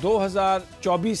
2024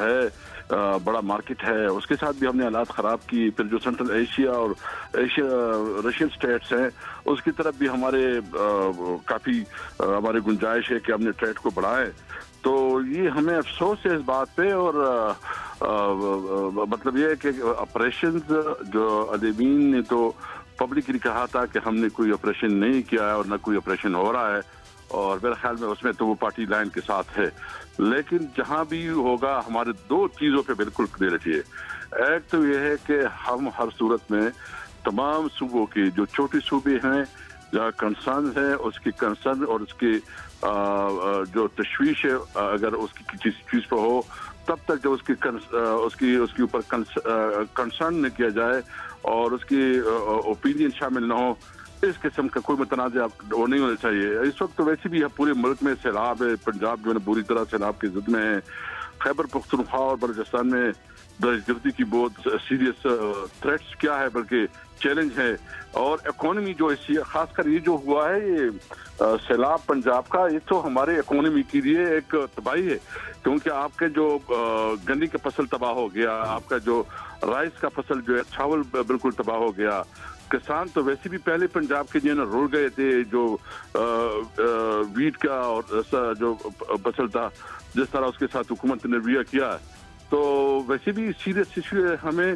ہے بڑا مارکیٹ ہے، اس کے ساتھ بھی ہم نے حالات خراب کی. پھر جو سینٹرل ایشیا اور رشین اسٹیٹس ہیں اس کی طرف بھی ہمارے کافی ہماری گنجائش ہے کہ ہم نے ٹریڈ کو بڑھائے. تو یہ ہمیں افسوس ہے اس بات پہ، اور مطلب یہ ہے کہ آپریشنز جو علیمین نے تو پبلکلی کہا تھا کہ ہم نے کوئی آپریشن نہیں کیا ہے اور نہ کوئی آپریشن ہو رہا ہے، اور میرے خیال میں اس میں تو وہ پارٹی لائن کے ساتھ ہے. لیکن جہاں بھی ہوگا ہمارے دو چیزوں پہ بالکل کلیئرٹی ہے. ایک تو یہ ہے کہ ہم ہر صورت میں تمام صوبوں کی جو چھوٹی صوبے ہیں جہاں کنسرن ہے اس کی کنسرن اور اس کی جو تشویش ہے اگر اس کی کسی چیز پہ ہو تب تک جب اس کی اوپر کنسرن نہ کیا جائے اور اس کی اوپینین شامل نہ ہو، اس قسم کا کوئی متنازع وہ نہیں ہونا چاہیے. اس وقت تو ویسے بھی پورے ملک میں سیلاب ہے، پنجاب جو ہے بری طرح سیلاب کی زد میں ہے، خیبر پختونخوا اور بلوچستان میں دہشت گردی کی بہت سیریس تھریٹس کیا ہے بلکہ چیلنج ہے. اور اکانومی جو خاص کر یہ جو ہوا ہے یہ سیلاب پنجاب کا، یہ تو ہمارے اکانومی کے لیے ایک تباہی ہے، کیونکہ آپ کے جو گنی کا فصل تباہ ہو گیا، آپ کا جو رائس کا فصل جو ہے چاول بالکل تباہ ہو گیا. کسان تو ویسے بھی پہلے پنجاب کے جو رول گئے تھے، جو ویٹ کا اور جو فصل تھا جس طرح اس کے ساتھ حکومت نے رویہ کیا. تو ویسے بھی سیریس ایشو ہے. ہمیں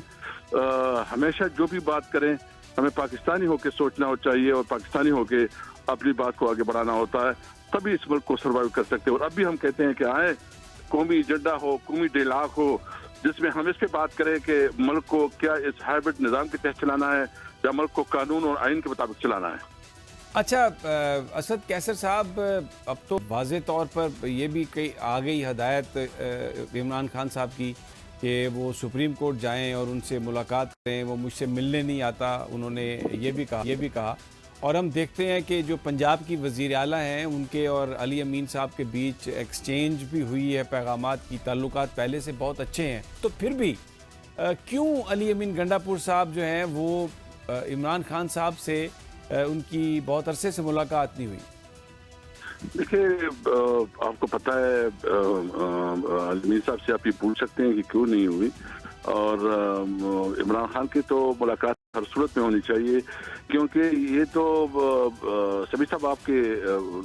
ہمیشہ جو بھی بات کریں ہمیں پاکستانی ہو کے سوچنا ہو چاہیے اور پاکستانی ہو کے اپنی بات کو آگے بڑھانا ہوتا ہے، تبھی اس ملک کو سروائیو کر سکتے ہیں. اور اب بھی ہم کہتے ہیں کہ آئیں قومی ایجنڈا ہو، قومی ڈیلاگ ہو، جس میں ہم اس پہ بات کریں کہ ملک کو کیا اس ہائبرڈ نظام کے تحت چلانا ہے یا ملک کو قانون اور آئین کے مطابق چلانا ہے. اچھا اسد کیسر صاحب، اب تو واضح طور پر یہ بھی آ گئی ہدایت عمران خان صاحب کی کہ وہ سپریم کورٹ جائیں اور ان سے ملاقات کریں. وہ مجھ سے ملنے نہیں آتا، انہوں نے یہ بھی کہا. اور ہم دیکھتے ہیں کہ جو پنجاب کی وزیر اعلیٰ ہیں ان کے اور علی امین صاحب کے بیچ ایکسچینج بھی ہوئی ہے پیغامات کی، تعلقات پہلے سے بہت اچھے ہیں. تو پھر بھی کیوں علی امین گنڈا پور صاحب جو ہیں وہ عمران خان صاحب سے ان کی بہت عرصے سے ملاقات نہیں ہوئی؟ دیکھیے آپ کو پتہ ہے علی صاحب سے آپ یہ پوچھ سکتے ہیں کہ کیوں نہیں ہوئی، اور عمران خان کی تو ملاقات ہر صورت میں ہونی چاہیے، کیونکہ یہ تو سبھی صاحب آپ کے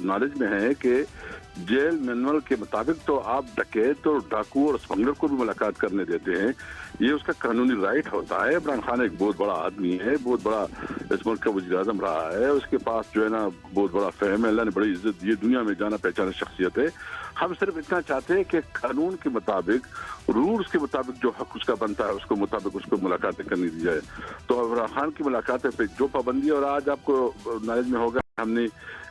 نالج میں ہے کہ جیل مینول کے مطابق تو آپ ڈکیت اور ڈاکو اور اسمگلر کو بھی ملاقات کرنے دیتے ہیں. یہ اس کا قانونی رائٹ ہوتا ہے. عمران خان ایک بہت بڑا آدمی ہے، بہت بڑا اس ملک کا وزیر اعظم رہا ہے، اس کے پاس جو ہے نا بہت بڑا فہم ہے، اللہ نے بڑی عزت دی، دنیا میں جانا پہچانا شخصیت ہے. ہم صرف اتنا چاہتے ہیں کہ قانون کے مطابق، رولز کے مطابق جو حق اس کا بنتا ہے اس کو مطابق اس کو ملاقاتیں کرنی دی جائے. تو عمران خان کی ملاقاتیں پہ جو پابندی، اور آج آپ کو نالج میں ہوگا ہم نے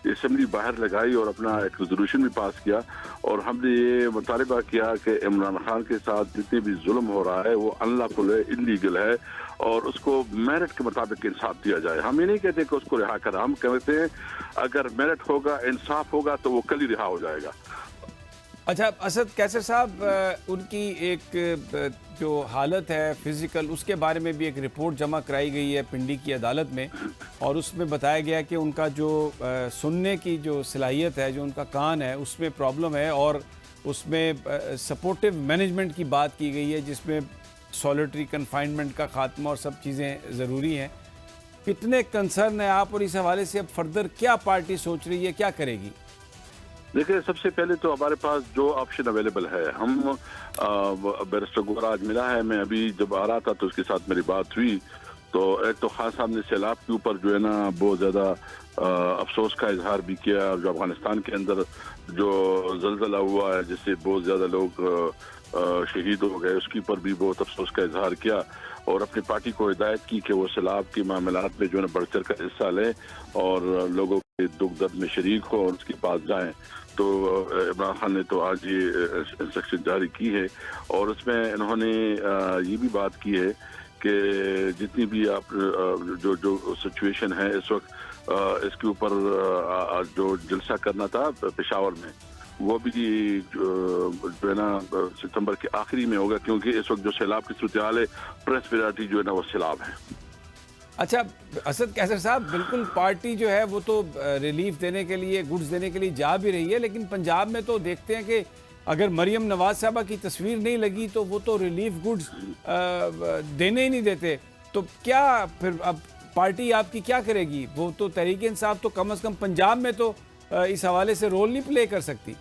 اسمبلی باہر لگائی اور اپنا ایک ریزولوشن بھی پاس کیا، اور ہم نے یہ مطالبہ کیا کہ عمران خان کے ساتھ جتنے بھی ظلم ہو رہا ہے وہ انلافل ہے، انلیگل ہے، اور اس کو میرٹ کے مطابق انصاف دیا جائے. ہم یہ نہیں کہتے کہ اس کو رہا کر، ہم کہتے ہیں اگر میرٹ ہوگا، انصاف ہوگا تو وہ کل ہی رہا ہو جائے گا. اچھا اسد کیسر صاحب، ان کی ایک جو حالت ہے فزیکل، اس کے بارے میں بھی ایک رپورٹ جمع کرائی گئی ہے پنڈی کی عدالت میں، اور اس میں بتایا گیا کہ ان کا جو سننے کی جو صلاحیت ہے، جو ان کا کان ہے، اس میں پرابلم ہے، اور اس میں سپورٹیو مینجمنٹ کی بات کی گئی ہے جس میں سولیٹری کنفائنمنٹ کا خاتمہ اور سب چیزیں ضروری ہیں. کتنے کنسرن ہیں آپ، اور اس حوالے سے اب فردر کیا پارٹی سوچ رہی ہے، کیا کرے گی؟ دیکھیں سب سے پہلے تو ہمارے پاس جو آپشن اویلیبل ہے، ہم بیرسٹر گوہر آج ملا ہے، میں ابھی جب آ رہا تھا تو اس کے ساتھ میری بات ہوئی، تو ایک تو خان صاحب نے سیلاب کے اوپر جو ہے نا بہت زیادہ افسوس کا اظہار بھی کیا، جو افغانستان کے اندر جو زلزلہ ہوا ہے جس سے بہت زیادہ لوگ شہید ہو گئے، اس کے اوپر بھی بہت افسوس کا اظہار کیا، اور اپنی پارٹی کو ہدایت کی کہ وہ سیلاب کے معاملات میں جو ہے نا بڑھ چڑھ کر حصہ لیں اور لوگوں کے دکھ درد میں شریک ہو اور اس کے پاس جائیں. تو عمران خان نے تو آج یہ انسٹرکشن جاری کی ہے، اور اس میں انہوں نے یہ بھی بات کی ہے کہ جتنی بھی آپ جو سچویشن ہے اس وقت، اس کے اوپر جو جلسہ کرنا تھا پشاور میں، وہ بھی جو ہے نا ستمبر کے آخری میں ہوگا، کیونکہ اس وقت جو سیلاب کی صورتحال ہے پریس پریارٹی جو ہے نا وہ سیلاب ہے. اچھا اسد کیسر صاحب، بالکل پارٹی جو ہے وہ تو ریلیف دینے کے لیے، گڈز دینے کے لیے جا بھی رہی ہے، لیکن پنجاب میں تو دیکھتے ہیں کہ اگر مریم نواز صاحبہ کی تصویر نہیں لگی تو وہ تو ریلیف گڈز دینے ہی نہیں دیتے. تو کیا پھر اب پارٹی آپ کی کیا کرے گی؟ وہ تو تحریک انصاف تو کم از کم پنجاب میں تو اس حوالے سے رول نہیں پلے کر سکتی.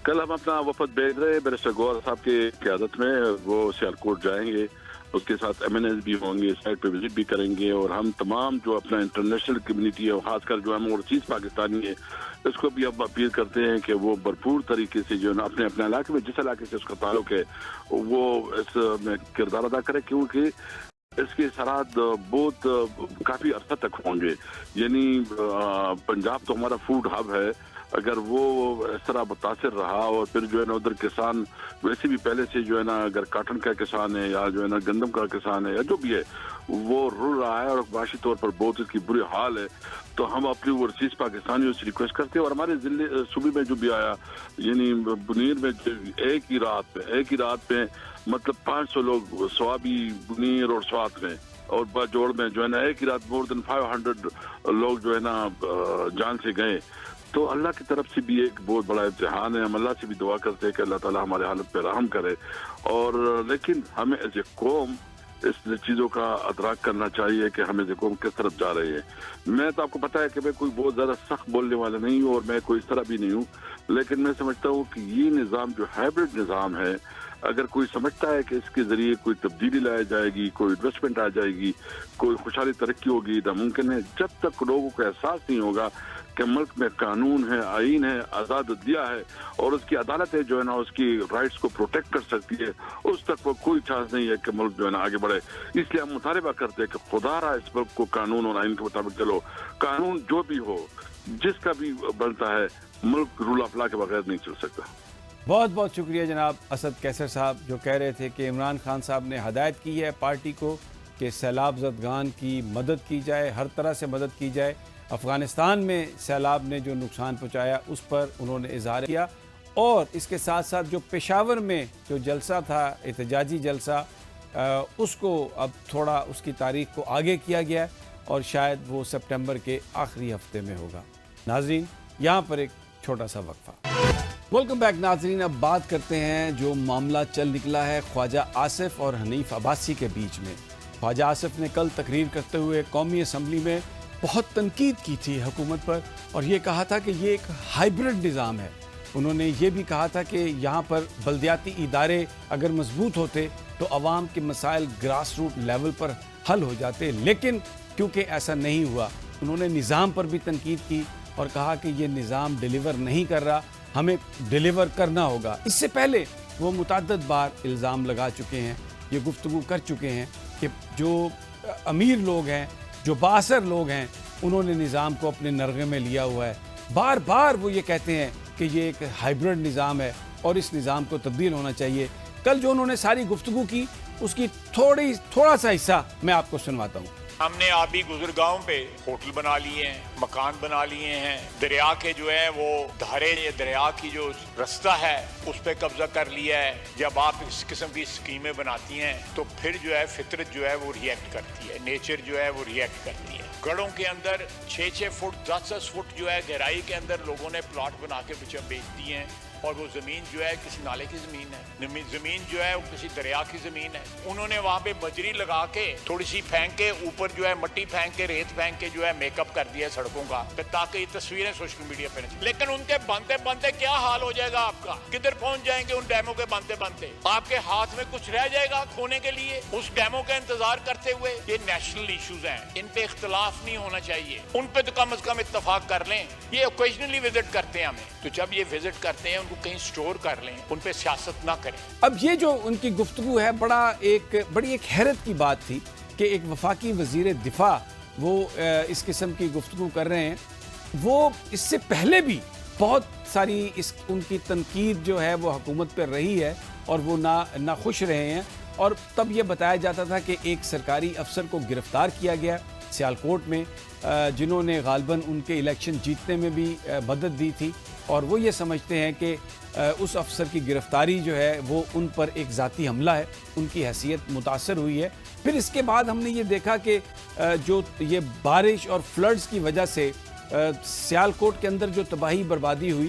کل ہم اپنا وفد بھیج رہے ہیں بیرسٹر گوہر صاحب کی قیادت میں. وہ سیالکوٹ جائیں گے, اس کے ساتھ MNS بھی ہوں گے, سائٹ پہ وزٹ بھی کریں گے, اور ہم تمام جو اپنا انٹرنیشنل کمیونٹی ہے, خاص کر جو ہم اوورسیز پاکستانی ہے, اس کو بھی اب اپیل کرتے ہیں کہ وہ بھرپور طریقے سے جو ہے نا اپنے اپنے علاقے میں جس علاقے سے اس کا تعلق ہے وہ اس میں کردار ادا کرے, کیونکہ اس کے اثرات بہت کافی عرصہ تک ہوں گے. یعنی پنجاب تو ہمارا فوڈ ہب ہے, اگر وہ اس طرح متاثر رہا اور پھر جو ہے نا ادھر کسان ویسے بھی پہلے سے جو ہے نا اگر کاٹن کا کسان ہے یا جو ہے نا گندم کا کسان ہے یا جو بھی ہے وہ رل رہا ہے اور معاشی طور پر بہت اس کی بری حال ہے, تو ہم اپنی اوورسیز پاکستانیوں سے ریکویسٹ کرتے ہیں. اور ہمارے ضلع صوبے میں جو بھی آیا, یعنی بنیر میں ایک ہی رات پہ مطلب 500 لوگ سوابی, بنیر اور سوات میں اور باجوڑ میں جو ہے نا ایک ہی رات مور دین 500 لوگ جو ہے نا جان سے گئے. تو اللہ کی طرف سے بھی ایک بہت بڑا امتحان ہے. ہم اللہ سے بھی دعا کرتے ہیں کہ اللہ تعالیٰ ہمارے حالت پہ رحم کرے, اور لیکن ہمیں ایز اے قوم اس چیزوں کا ادراک کرنا چاہیے کہ ہمیں قوم کس طرف جا رہے ہیں. میں تو آپ کو پتا ہے کہ میں کوئی بہت زیادہ سخت بولنے والا نہیں ہوں اور میں کوئی اس طرح بھی نہیں ہوں, لیکن میں سمجھتا ہوں کہ یہ نظام جو ہائبرڈ نظام ہے, اگر کوئی سمجھتا ہے کہ اس کے ذریعے کوئی تبدیلی لائی جائے گی, کوئی انویسٹمنٹ آ جائے گی, کوئی خوشحالی ترقی ہوگی, ناممکن ہے. جب تک لوگوں کو احساس نہیں ہوگا کہ ملک میں قانون ہے, آئین ہے, آزاد عدلیہ ہے اور اس کی عدالت ہے جو ہے نا اس کی رائٹس کو پروٹیکٹ کر سکتی ہے, اس تک وہ کوئی چانس نہیں ہے کہ ملک جو ہے نا آگے بڑھے. اس لیے ہم مطالبہ کرتے ہیں کہ خدا را اس ملک کو قانون اور آئین کے مطابق چلو. قانون جو بھی ہو, جس کا بھی بنتا ہے, ملک رول آف لا کے بغیر نہیں چل سکتا. بہت بہت شکریہ جناب اسد قیصر صاحب, جو کہہ رہے تھے کہ عمران خان صاحب نے ہدایت کی ہے پارٹی کو کہ سیلاب زدگان کی مدد کی جائے, ہر طرح سے مدد کی جائے. افغانستان میں سیلاب نے جو نقصان پہنچایا اس پر انہوں نے اظہار کیا, اور اس کے ساتھ ساتھ جو پشاور میں جو جلسہ تھا, احتجاجی جلسہ, اس کو اب تھوڑا اس کی تاریخ کو آگے کیا گیا ہے اور شاید وہ سپٹمبر کے آخری ہفتے میں ہوگا. ناظرین, یہاں پر ایک چھوٹا سا وقفہ. ویلکم بیک ناظرین. اب بات کرتے ہیں جو معاملہ چل نکلا ہے خواجہ آصف اور حنیف عباسی کے بیچ میں. خواجہ آصف نے کل تقریر کرتے ہوئے قومی اسمبلی میں بہت تنقید کی تھی حکومت پر, اور یہ کہا تھا کہ یہ ایک ہائبرڈ نظام ہے. انہوں نے یہ بھی کہا تھا کہ یہاں پر بلدیاتی ادارے اگر مضبوط ہوتے تو عوام کے مسائل گراس روٹ لیول پر حل ہو جاتے, لیکن کیونکہ ایسا نہیں ہوا. انہوں نے نظام پر بھی تنقید کی اور کہا کہ یہ نظام ڈیلیور نہیں کر رہا, ہمیں ڈیلیور کرنا ہوگا. اس سے پہلے وہ متعدد بار الزام لگا چکے ہیں, یہ گفتگو کر چکے ہیں کہ جو امیر لوگ ہیں, جو بااثر لوگ ہیں, انہوں نے نظام کو اپنے نرغے میں لیا ہوا ہے. بار بار وہ یہ کہتے ہیں کہ یہ ایک ہائبرڈ نظام ہے اور اس نظام کو تبدیل ہونا چاہیے. کل جو انہوں نے ساری گفتگو کی اس کی تھوڑا سا حصہ میں آپ کو سنواتا ہوں. ہم نے آبی گزرگاہوں پہ ہوٹل بنا لیے ہیں, مکان بنا لیے ہیں, دریا کے جو ہے وہ دھارے, دریا کی جو رستہ ہے اس پہ قبضہ کر لیا ہے. جب آپ اس قسم کی اسکیمیں بناتی ہیں تو پھر جو ہے فطرت جو ہے وہ ریئیکٹ کرتی ہے, نیچر جو ہے وہ ریئیکٹ کرتی ہے. گڑھوں کے اندر 6-6 فٹ 10-10 فٹ جو ہے گہرائی کے اندر لوگوں نے پلاٹ بنا کے پیچھے بیچ دیے ہیں, اور وہ زمین جو ہے کسی نالے کی زمین ہے, زمین جو ہے وہ کسی دریا کی زمین ہے. انہوں نے وہاں پہ بجری لگا کے تھوڑی سی پھینک کے اوپر جو ہے مٹی پھینک کے ریت پھینک کے جو ہے میک اپ کر دیا سڑکوں کا, تاکہ یہ تصویریں سوشل میڈیا پہ نہیں. لیکن ان کے بنتے بنتے کیا حال ہو جائے گا آپ کا, کدھر پہنچ جائیں گے ان ڈیموں کے بنتے بنتے. آپ کے ہاتھ میں کچھ رہ جائے گا کھونے کے لیے اس ڈیموں کا انتظار کرتے ہوئے. یہ نیشنل ایشوز ہیں, ان پہ اختلاف نہیں ہونا چاہیے, ان پہ تو کم از کم اتفاق کر لیں. یہ اوکیجنلی وزٹ کرتے ہیں ہمیں, تو جب یہ وزٹ کرتے ہیں ان کو کہیں سٹور کر لیں, ان پہ سیاست نہ کریں. اب یہ جو ان کی گفتگو ہے بڑی ایک حیرت کی بات تھی کہ ایک وفاقی وزیر دفاع وہ اس قسم کی گفتگو کر رہے ہیں. وہ اس سے پہلے بھی بہت ساری ان کی تنقید جو ہے وہ حکومت پر رہی ہے اور وہ نہ خوش رہے ہیں, اور تب یہ بتایا جاتا تھا کہ ایک سرکاری افسر کو گرفتار کیا گیا سیالکوٹ میں, جنہوں نے غالباً ان کے الیکشن جیتنے میں بھی مدد دی تھی, اور وہ یہ سمجھتے ہیں کہ اس افسر کی گرفتاری جو ہے وہ ان پر ایک ذاتی حملہ ہے, ان کی حیثیت متاثر ہوئی ہے. پھر اس کے بعد ہم نے یہ دیکھا کہ جو یہ بارش اور فلڈز کی وجہ سے سیالکوٹ کے اندر جو تباہی بربادی ہوئی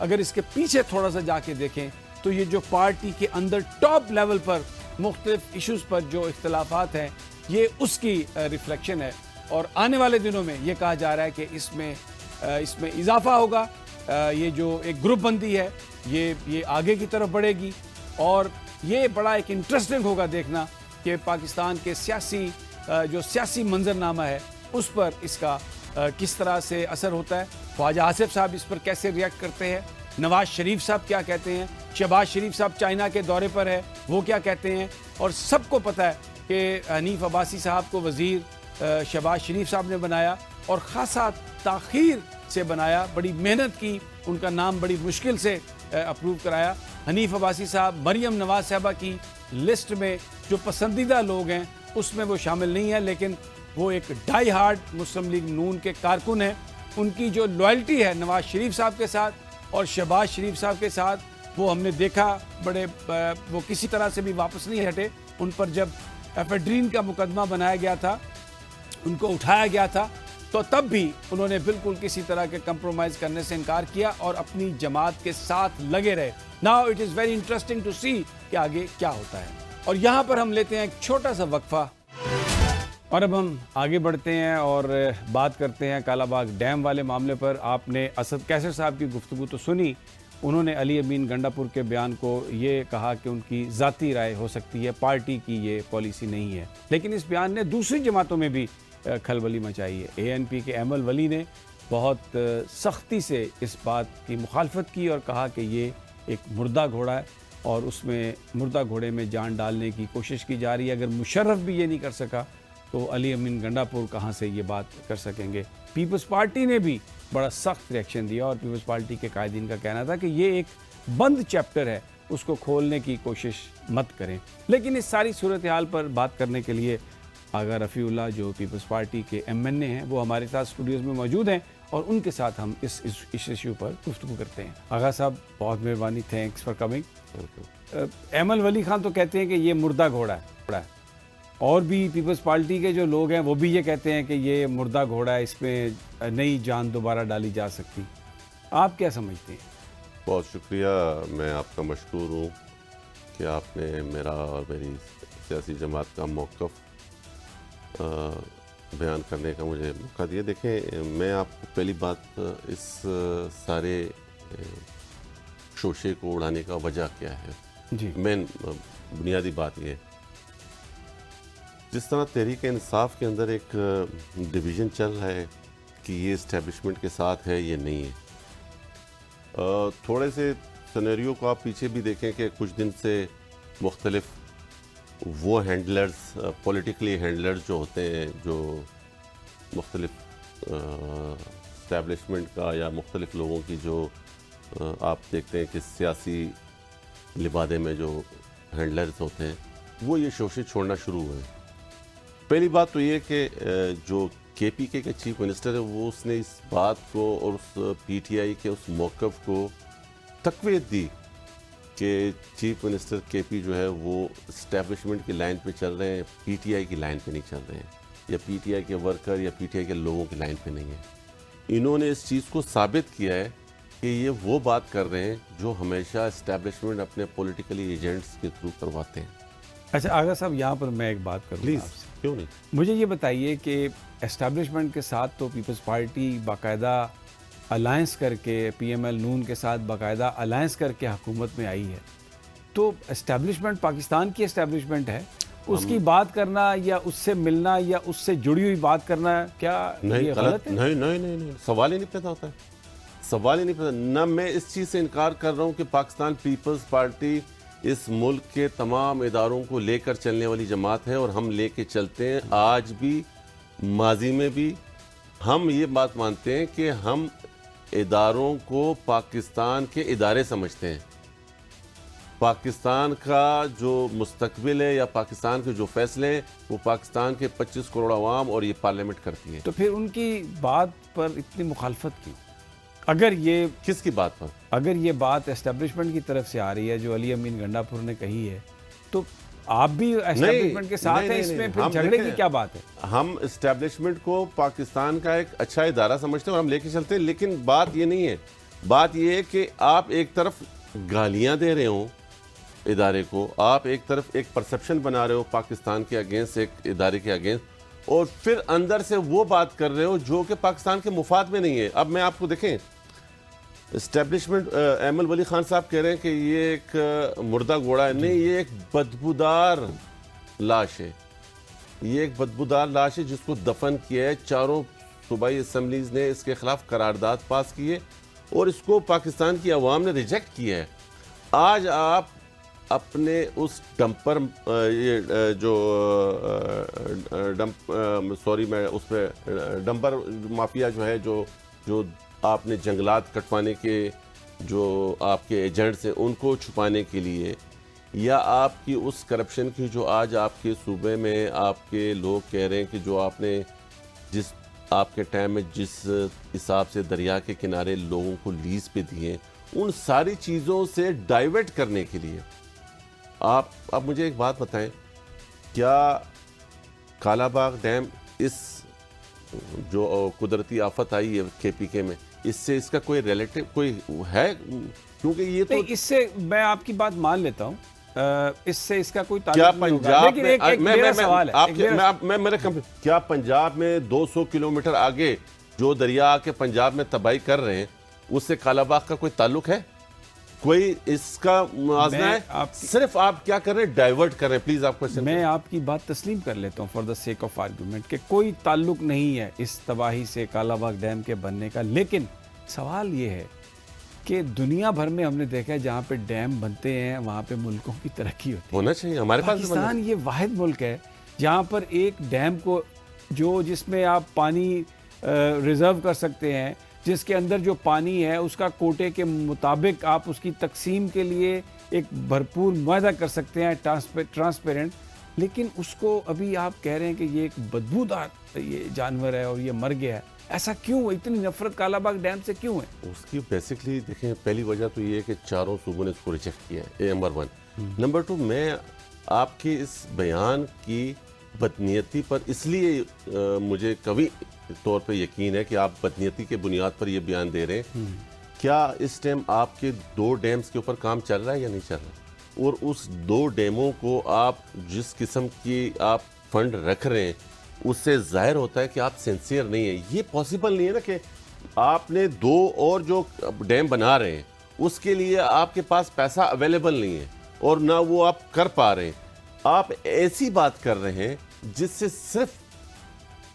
اگر اس کے پیچھے تھوڑا سا جا کے دیکھیں تو یہ جو پارٹی کے اندر ٹاپ لیول پر مختلف ایشوز پر جو اختلافات ہیں یہ اس کی ریفلیکشن ہے، اور آنے والے دنوں میں یہ کہا جا رہا ہے کہ اس میں اضافہ ہوگا. یہ جو ایک گروپ بندی ہے یہ آگے کی طرف بڑھے گی، اور یہ بڑا ایک انٹرسٹنگ ہوگا دیکھنا کہ پاکستان کے سیاسی منظرنامہ ہے اس پر اس کا کس طرح سے اثر ہوتا ہے. خواجہ آصف صاحب اس پر کیسے ریئیکٹ کرتے ہیں، نواز شریف صاحب کیا کہتے ہیں، شہباز شریف صاحب چائنا کے دورے پر ہے وہ کیا کہتے ہیں، اور سب کو پتہ ہے کہ حنیف عباسی صاحب کو وزیر شہباز شریف صاحب نے بنایا، اور خاصا تاخیر سے بنایا، بڑی محنت کی، ان کا نام بڑی مشکل سے اپروو کرایا. حنیف عباسی صاحب مریم نواز صاحبہ کی لسٹ میں جو پسندیدہ لوگ ہیں اس میں وہ شامل نہیں ہیں، لیکن وہ ایک ڈائی ہارڈ مسلم لیگ نون کے کارکن ہیں. ان کی جو لائلٹی ہے نواز شریف صاحب کے ساتھ اور شہباز شریف صاحب کے ساتھ وہ ہم نے دیکھا، وہ کسی طرح سے بھی واپس نہیں ہٹے. ان پر جب ایفیڈرین کا مقدمہ بنایا گیا تھا، ان کو اٹھایا گیا تھا، تو تب بھی انہوں نے بالکل کسی طرح کے کمپرومائز کرنے سے انکار کیا اور اپنی جماعت کے ساتھ لگے رہے. Now it is very interesting to see کہ آگے کیا ہوتا ہے. اور یہاں پر ہم لیتے ہیں ایک چھوٹا سا وقفہ، اور اب ہم آگے بڑھتے ہیں اور بات کرتے ہیں کالا باغ ڈیم والے معاملے پر. آپ نے اسد کیسر صاحب کی گفتگو تو سنی، انہوں نے علی امین گنڈا پور کے بیان کو یہ کہا کہ ان کی ذاتی رائے ہو سکتی ہے، پارٹی کی یہ پالیسی نہیں ہے، لیکن اس بیان نے دوسری جماعتوں میں بھی کھلبلی مچائی ہے. ANP کے ایمل ولی نے بہت سختی سے اس بات کی مخالفت کی اور کہا کہ یہ ایک مردہ گھوڑا ہے اور اس میں مردہ گھوڑے میں جان ڈالنے کی کوشش کی جا رہی ہے. اگر مشرف بھی یہ نہیں کر سکا تو علی امین گنڈا پور کہاں سے یہ بات کر سکیں گے. پیپلز پارٹی نے بھی بڑا سخت ریئیکشن دیا اور پیپلز پارٹی کے قائدین کا کہنا تھا کہ یہ ایک بند چیپٹر ہے، اس کو کھولنے کی کوشش مت کریں. لیکن اس ساری صورتحال پر بات کرنے کے لیے آغا رفیع اللہ جو پیپلز پارٹی کے MNA ہیں وہ ہمارے ساتھ اسٹوڈیوز میں موجود ہیں، اور ان کے ساتھ ہم اس ایشو پر گفتگو کرتے ہیں. آغا صاحب بہت مہربانی، تھینکس فار کمنگ. ایمل ولی خان تو کہتے ہیں کہ یہ مردہ گھوڑا ہے، اور بھی پیپلز پارٹی کے جو لوگ ہیں وہ بھی یہ کہتے ہیں کہ یہ مردہ گھوڑا ہے، اس پہ نئی جان دوبارہ ڈالی جا سکتی. آپ کیا سمجھتے ہیں؟ بہت شکریہ، میں آپ کا مشکور ہوں کہ آپ نے میرا اور میری سیاسی جماعت کا موقف بیان کرنے کا مجھے موقع دیا. دیکھیں، میں آپ کو پہلی بات اس سارے شوشے کو اڑانے کا وجہ کیا ہے، جی مین بنیادی بات یہ ہے، جس طرح تحریک انصاف کے اندر ایک ڈویژن چل رہا ہے کہ یہ اسٹیبلشمنٹ کے ساتھ ہے، یہ نہیں ہے. تھوڑے سے سینیریو کو آپ پیچھے بھی دیکھیں کہ کچھ دن سے مختلف وہ ہینڈلرز، پولیٹیکلی ہینڈلرز جو ہوتے ہیں، جو مختلف اسٹیبلشمنٹ کا یا مختلف لوگوں کی جو آپ دیکھتے ہیں کہ سیاسی لبادے میں جو ہینڈلرز ہوتے ہیں، وہ یہ شوشے چھوڑنا شروع ہوئے. پہلی بات تو یہ کہ جو KPK کے چیف منسٹر ہے وہ اس نے اس بات کو اور اس PTI کے اس موقف کو تقویت دی کہ چیف منسٹر KP جو ہے وہ اسٹیبلشمنٹ کی لائن پہ چل رہے ہیں، PTI کی لائن پہ نہیں چل رہے ہیں، یا PTI کے ورکر یا PTI کے لوگوں کی لائن پہ نہیں ہیں. انہوں نے اس چیز کو ثابت کیا ہے کہ یہ وہ بات کر رہے ہیں جو ہمیشہ اسٹیبلشمنٹ اپنے پولیٹیکلی ایجنٹس کے تھرو کرواتے ہیں. اچھا آغا صاحب، یہاں پر میں ایک بات کروں پلیز، آپ سے. کیوں نہیں؟ مجھے یہ بتائیے کہ اسٹیبلشمنٹ کے ساتھ تو پیپلز پارٹی باقاعدہ الائنس کر کے، PML نون کے ساتھ باقاعدہ الائنس کر کے حکومت میں آئی ہے، تو اسٹیبلشمنٹ پاکستان کی اسٹیبلشمنٹ ہے، اس کی بات کرنا یا اس سے ملنا یا اس سے جڑی ہوئی بات کرنا کیا یہ غلط ہے؟ نہیں، سوال ہی نہیں پیدا ہوتا ہے، سوال ہی نہیں پیدا. نہ میں اس چیز سے انکار کر رہا ہوں کہ پاکستان پیپلز پارٹی اس ملک کے تمام اداروں کو لے کر چلنے والی جماعت ہے، اور ہم لے کے چلتے ہیں آج بھی، ماضی میں بھی. ہم یہ بات مانتے ہیں کہ ہم اداروں کو پاکستان کے ادارے سمجھتے ہیں. پاکستان کا جو مستقبل ہے یا پاکستان کے جو فیصلے ہیں وہ پاکستان کے 25 کروڑ عوام اور یہ پارلیمنٹ کرتی ہے. تو پھر ان کی بات پر اتنی مخالفت کیوں؟ اگر یہ کس کی بات پر؟ اگر یہ بات اسٹیبلشمنٹ کی طرف سے آ رہی ہے جو علی امین گنڈا پور نے کہی ہے، تو آپ بھی اسٹیبلشمنٹ کے ساتھ ہیں، اس میں پھر جھگڑے کی کیا بات ہے؟ ہم اسٹیبلشمنٹ کو پاکستان کا ایک اچھا ادارہ سمجھتے ہیں اور ہم لے کے چلتے ہیں، لیکن بات یہ نہیں ہے. بات یہ ہے کہ آپ ایک طرف گالیاں دے رہے ہوں ادارے کو, آپ ایک طرف ایک پرسپشن بنا رہے ہو پاکستان کے اگینسٹ, ایک ادارے کے اگینسٹ, اور پھر اندر سے وہ بات کر رہے ہو جو کہ پاکستان کے مفاد میں نہیں ہے. اب میں آپ کو دیکھیں, اسٹیبلشمنٹ ایمل ولی خان صاحب کہہ رہے ہیں کہ یہ ایک مردہ گھوڑا ہے. نہیں, یہ ایک بدبودار لاش ہے, یہ ایک بدبودار لاش ہے جس کو دفن کیا ہے. چاروں صوبائی اسمبلیز نے اس کے خلاف قرارداد پاس کی ہے اور اس کو پاکستان کی عوام نے ریجیکٹ کیا ہے. آج آپ اپنے اس ڈمپر جو سوری میں اس پہ ڈمپر مافیا جو ہے, جو آپ نے جنگلات کٹوانے کے جو آپ کے ایجنٹس ہیں ان کو چھپانے کے لیے, یا آپ کی اس کرپشن کی جو آج آپ کے صوبے میں آپ کے لوگ کہہ رہے ہیں کہ جو آپ نے جس آپ کے ٹائم میں جس حساب سے دریا کے کنارے لوگوں کو لیز پہ دیے, ان ساری چیزوں سے ڈائیورٹ کرنے کے لیے آپ اب مجھے ایک بات بتائیں, کیا کالا باغ ڈیم اس جو قدرتی آفت آئی ہے کے پی کے میں, اس سے اس کا کوئی ریلیٹو کوئی ہے؟ کیونکہ یہ تو اس سے میں آپ کی بات مان لیتا ہوں, اس سے اس کا کوئی کیا تعلق نہیں ہوگا, لیکن ایک میرا سوال ہے, کیا پنجاب میں 200 کلومیٹر آگے جو دریا کے پنجاب میں تباہی کر رہے ہیں اس سے کالا باغ کا کوئی تعلق ہے؟ کوئی اس کا موازنہ ہے؟ صرف آپ کیا کر رہے ہیں, ڈائیورٹ کر رہے ہیں. پلیز آپ کوشچن. میں آپ کی بات تسلیم کر لیتا ہوں for the sake of argument کہ کوئی تعلق نہیں ہے اس تباہی سے کالا باغ ڈیم کے بننے کا, لیکن سوال یہ ہے کہ دنیا بھر میں ہم نے دیکھا ہے جہاں پہ ڈیم بنتے ہیں وہاں پہ ملکوں کی ترقی ہوتی ہے. ہونا چاہیے. ہمارے پاس پاکستان یہ واحد ملک ہے جہاں پر ایک ڈیم کو جس میں آپ پانی ریزرو کر سکتے ہیں, جس کے اندر جو پانی ہے اس کا کوٹے کے مطابق آپ اس کی تقسیم کے لیے ایک بھرپور معاہدہ کر سکتے ہیں ٹرانسپیرنٹ, لیکن اس کو ابھی آپ کہہ رہے ہیں کہ یہ ایک بدبودار یہ جانور ہے اور یہ مر گیا ہے. ایسا کیوں؟ اتنی نفرت کالا باغ ڈیم سے کیوں ہے؟ اس کی بیسکلی دیکھیں, پہلی وجہ تو یہ ہے کہ چاروں صوبوں نے اس کو ریجیکٹ کیا ہے, نمبر 1. نمبر 2, میں آپ کے اس بیان کی بدنیتی پر اس لیے مجھے کبھی طور پہ یقین ہے کہ آپ بدنیتی کے بنیاد پر یہ بیان دے رہے ہیں. کیا اس ٹائم آپ کے 2 ڈیمز کے اوپر کام چل رہا ہے یا نہیں چل رہا؟ اور اس 2 ڈیموں کو آپ جس قسم کی آپ فنڈ رکھ رہے ہیں اس سے ظاہر ہوتا ہے کہ آپ سینسیئر نہیں ہیں. یہ پاسبل نہیں ہے نا کہ آپ نے 2 اور جو ڈیم بنا رہے ہیں اس کے لیے آپ کے پاس پیسہ اویلیبل نہیں ہے اور نہ وہ آپ کر پا رہے ہیں. آپ ایسی بات کر رہے ہیں جس سے صرف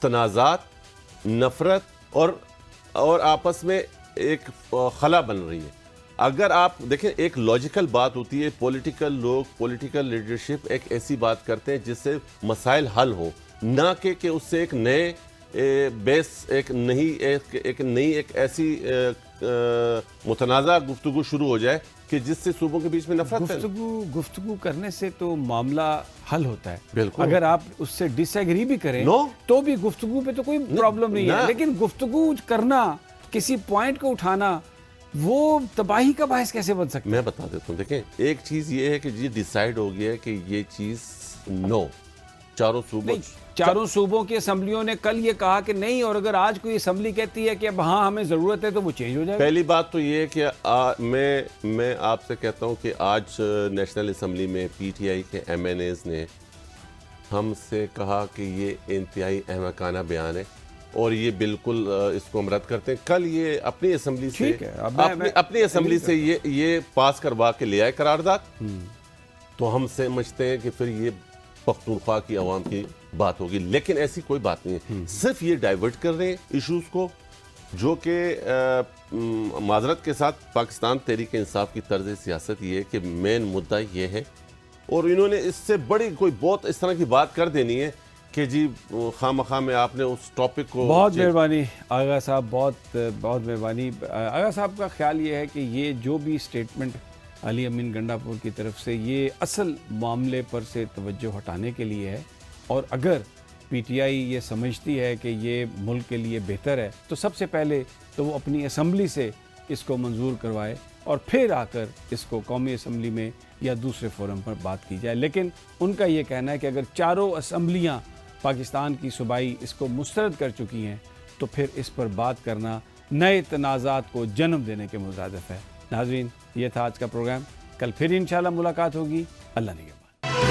تنازعات, نفرت اور آپس میں ایک خلا بن رہی ہے. اگر آپ دیکھیں, ایک لاجیکل بات ہوتی ہے, پولیٹیکل لوگ, پولیٹیکل لیڈرشپ ایک ایسی بات کرتے ہیں جس سے مسائل حل ہوں, نہ کہ اس سے ایک نئے بیس, ایک نئی ایک ایسی متنازع گفتگو شروع ہو جائے کہ جس سے صوبوں کے بیچ میں نفرت ہے. گفتگو کرنے سے تو معاملہ حل ہوتا ہے. بالکل. اگر آپ اس سے ڈس ایگری بھی کریں تو بھی گفتگو پہ تو کوئی پرابلم نہیں ہے, لیکن گفتگو کرنا, کسی پوائنٹ کو اٹھانا, وہ تباہی کا باعث کیسے بن سکتا ہے؟ میں بتا دیتا ہوں. دیکھیں, ایک چیز یہ ہے کہ یہ ڈیسائیڈ ہو گیا ہے کہ یہ چیز نو, چاروں صوبوں کی اسمبلیوں نے کل یہ کہا کہ نہیں, اور اگر آج کوئی اسمبلی کہتی ہے کہ اب ہاں ہمیں ضرورت ہے تو وہ چینج ہو جائے. پہلی بات تو یہ ہے کہ میں آپ سے کہتا ہوں کہ آج نیشنل اسمبلی میں پی ٹی آئی کے ایم این ایز نے ہم سے کہا کہ یہ انتہائی احمقانہ بیان ہے اور یہ بالکل اس کو ہم رد کرتے ہیں. کل یہ اپنی اسمبلی سے یہ پاس کروا کے لے آئے قرارداد, تو ہم سمجھتے ہیں کہ پھر یہ پختونخوا کی عوام کی بات ہوگی. لیکن ایسی کوئی بات نہیں ہے, صرف یہ ڈائیورٹ کر رہے ہیں ایشوز کو, جو کہ معذرت کے ساتھ پاکستان تحریک انصاف کی طرز سیاست یہ ہے کہ مین مدعا یہ ہے, اور انہوں نے اس سے بڑی کوئی بہت اس طرح کی بات کر دینی ہے کہ جی خواہ مخواہ میں آپ نے اس ٹاپک کو. بہت مہربانی آغا صاحب, بہت مہربانی. آغا صاحب کا خیال یہ ہے کہ یہ جو بھی اسٹیٹمنٹ علی امین گنڈا پور کی طرف سے, یہ اصل معاملے پر سے توجہ ہٹانے کے لیے ہے, اور اگر پی ٹی آئی یہ سمجھتی ہے کہ یہ ملک کے لیے بہتر ہے تو سب سے پہلے تو وہ اپنی اسمبلی سے اس کو منظور کروائے اور پھر آ کر اس کو قومی اسمبلی میں یا دوسرے فورم پر بات کی جائے. لیکن ان کا یہ کہنا ہے کہ اگر چاروں اسمبلیاں پاکستان کی صوبائی اس کو مسترد کر چکی ہیں تو پھر اس پر بات کرنا نئے تنازعات کو جنم دینے کے مترادف ہے۔ ناظرین، یہ تھا آج کا پروگرام، کل پھر انشاءاللہ ملاقات ہوگی۔ اللہ نگہبان۔